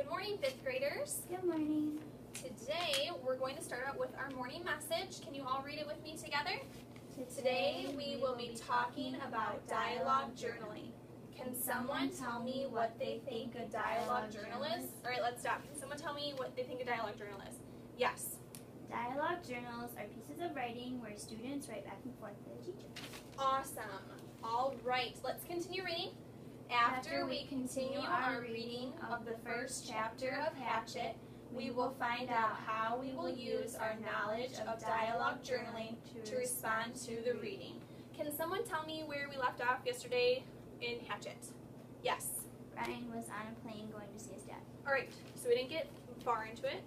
Good morning, 5th graders. Good morning. Today we're going to start out with our morning message. Can you all read it with me together? Today we will be talking about dialogue journaling. Can someone tell me what they think a dialogue journal is? All right, let's stop. Can someone tell me what they think a dialogue journal is? Yes. Dialogue journals are pieces of writing where students write back and forth to the teacher. Awesome. All right, let's continue reading. After we continue our reading of the first chapter of Hatchet, we will find out how we will use our knowledge of dialogue journaling to respond to the reading. Can someone tell me where we left off yesterday in Hatchet? Yes. Brian was on a plane going to see his dad. All right, so we didn't get far into it,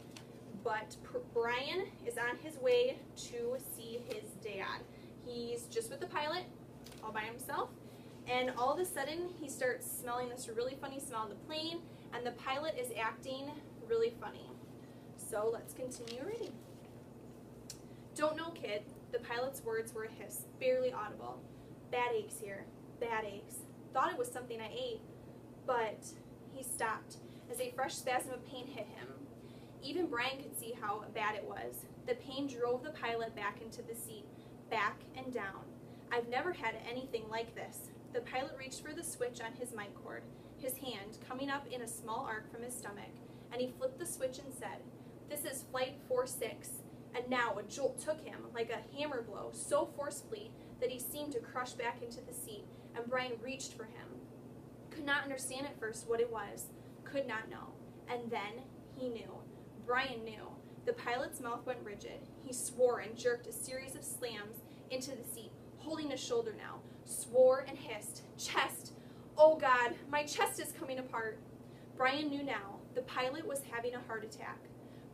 but Brian is on his way to see his dad. He's just with the pilot, all by himself, and all of a sudden he starts smelling this really funny smell in the plane, and the pilot is acting really funny. So let's continue reading. Don't know, kid. The pilot's words were a hiss, barely audible. Bad aches here, bad aches. Thought it was something I ate, but he stopped as a fresh spasm of pain hit him. Even Brian could see how bad it was. The pain drove the pilot back into the seat, back and down. I've never had anything like this. The pilot reached for the switch on his mic cord, his hand coming up in a small arc from his stomach, and he flipped the switch and said, "This is Flight 46, and now a jolt took him like a hammer blow so forcefully that he seemed to crush back into the seat, and Brian reached for him. Could not understand at first what it was, could not know, and then he knew. Brian knew. The pilot's mouth went rigid. He swore and jerked a series of slams into the seat, holding his shoulder now, swore and hissed. Chest! Oh God, my chest is coming apart. Brian knew now. The pilot was having a heart attack.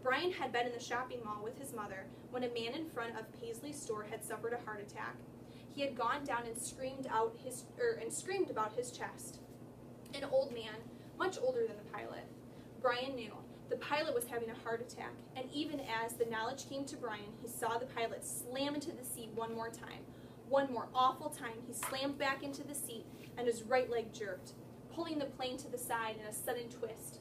Brian had been in the shopping mall with his mother when a man in front of Paisley's store had suffered a heart attack. He had gone down and screamed about his chest. An old man, much older than the pilot. Brian knew. The pilot was having a heart attack, and even as the knowledge came to Brian, he saw the pilot slam into the seat one more time. One more awful time, he slammed back into the seat, and his right leg jerked, pulling the plane to the side in a sudden twist.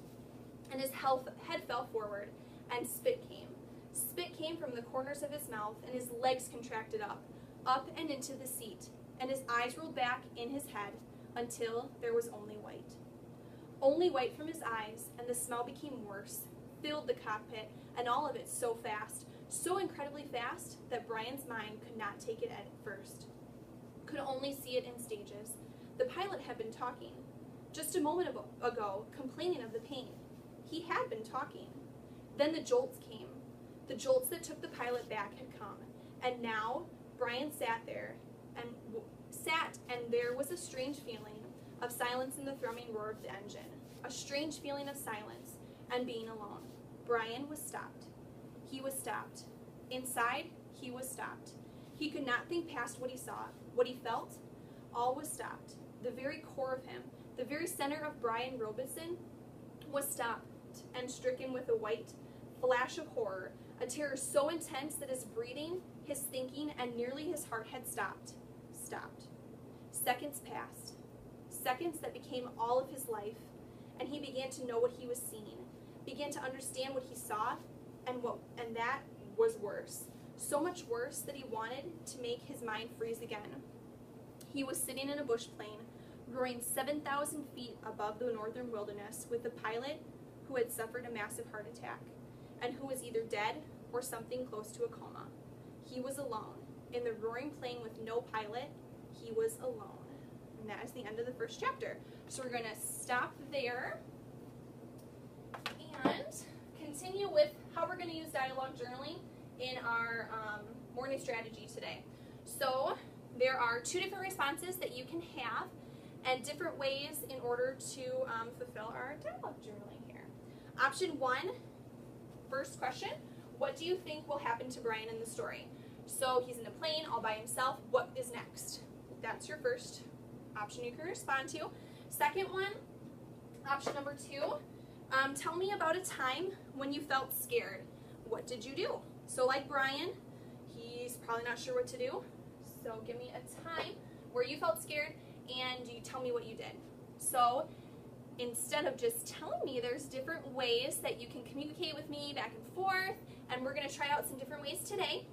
And his head fell forward, and spit came. Spit came from the corners of his mouth, and his legs contracted up and into the seat, and his eyes rolled back in his head until there was only white. Only white from his eyes, and the smell became worse, filled the cockpit, and all of it so fast, so incredibly fast that Brian's mind could not take it at first, could only see it in stages. The pilot had been talking. Just a moment ago, complaining of the pain. He had been talking. Then the jolts came. The jolts that took the pilot back had come, and now Brian sat, and there was a strange feeling of silence in the thrumming roar of the engine, a strange feeling of silence and being alone. Brian was stopped. He was stopped. Inside, he was stopped. He could not think past what he saw, what he felt. All was stopped. The very core of him, the very center of Brian Robeson, was stopped and stricken with a white flash of horror, a terror so intense that his breathing, his thinking, and nearly his heart had stopped. Seconds passed. Seconds that became all of his life, and he began to know what he was seeing, began to understand what he saw, and that was worse. So much worse that he wanted to make his mind freeze again. He was sitting in a bush plane, roaring 7,000 feet above the northern wilderness with a pilot who had suffered a massive heart attack, and who was either dead or something close to a coma. He was alone. In the roaring plane with no pilot, he was alone. And that is the end of the first chapter. So we're going to stop there and continue with how we're going to use dialogue journaling in our morning strategy today. So there are 2 different responses that you can have and different ways in order to fulfill our dialogue journaling here. Option 1, first question, what do you think will happen to Brian in the story? So he's in a plane all by himself. What is next? That's your first option you can respond to. Second one, option number 2, tell me about a time when you felt scared. What did you do? So like Brian, he's probably not sure what to do. So give me a time where you felt scared and you tell me what you did. So instead of just telling me, there's different ways that you can communicate with me back and forth, and we're going to try out some different ways today.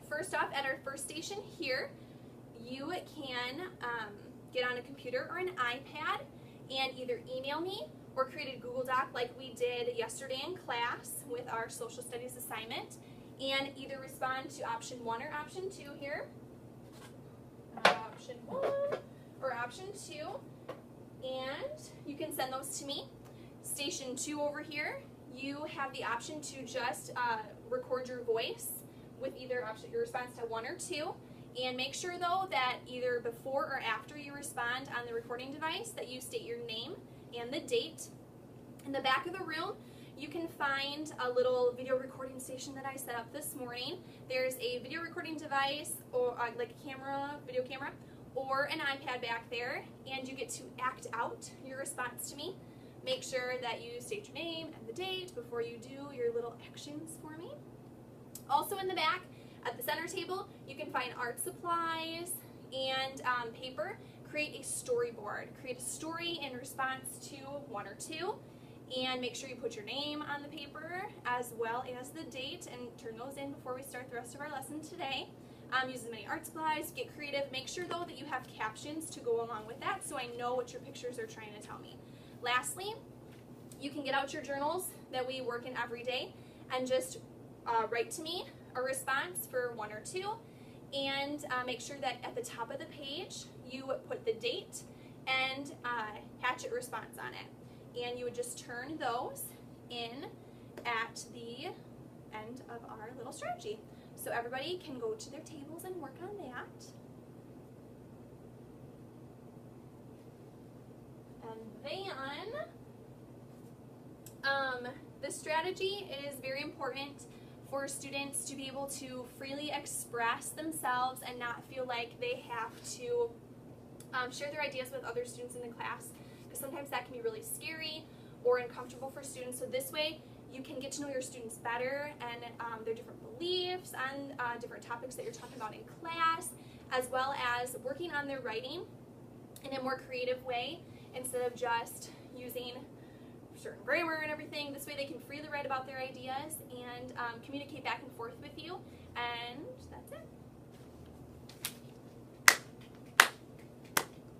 First off, at our first station here, you can get on a computer or an iPad and either email me or create a Google Doc like we did yesterday in class with our social studies assignment, and either respond to option 1 or option 2 here. Option 1 or option 2, and you can send those to me. Station 2 over here, you have the option to just record your voice with either option, your response to 1 or 2. And make sure though that either before or after you respond on the recording device that you state your name and the date. In the back of the room, you can find a little video recording station that I set up this morning. There's a video recording device, or like a camera, video camera, or an iPad back there, and you get to act out your response to me. Make sure that you state your name and the date before you do your little actions for me. Also in the back, at the center table, you can find art supplies and paper. Create a storyboard. Create a story in response to 1 or 2, and make sure you put your name on the paper as well as the date, and turn those in before we start the rest of our lesson today. Use as many art supplies, get creative. Make sure though that you have captions to go along with that so I know what your pictures are trying to tell me. Lastly, you can get out your journals that we work in every day and just write to me a response for 1 or 2, and make sure that at the top of the page you put the date and hatchet response on it, and you would just turn those in at the end of our little strategy. So everybody can go to their tables and work on that. And then this strategy is very important for students to be able to freely express themselves and not feel like they have to share their ideas with other students in the class, because sometimes that can be really scary or uncomfortable for students. So this way you can get to know your students better and their different beliefs on different topics that you're talking about in class, as well as working on their writing in a more creative way instead of just using certain grammar and everything. This way they can freely write about their ideas and communicate back and forth with you, and that's it.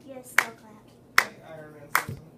Yes, no clap. Hey, Iron Man says something.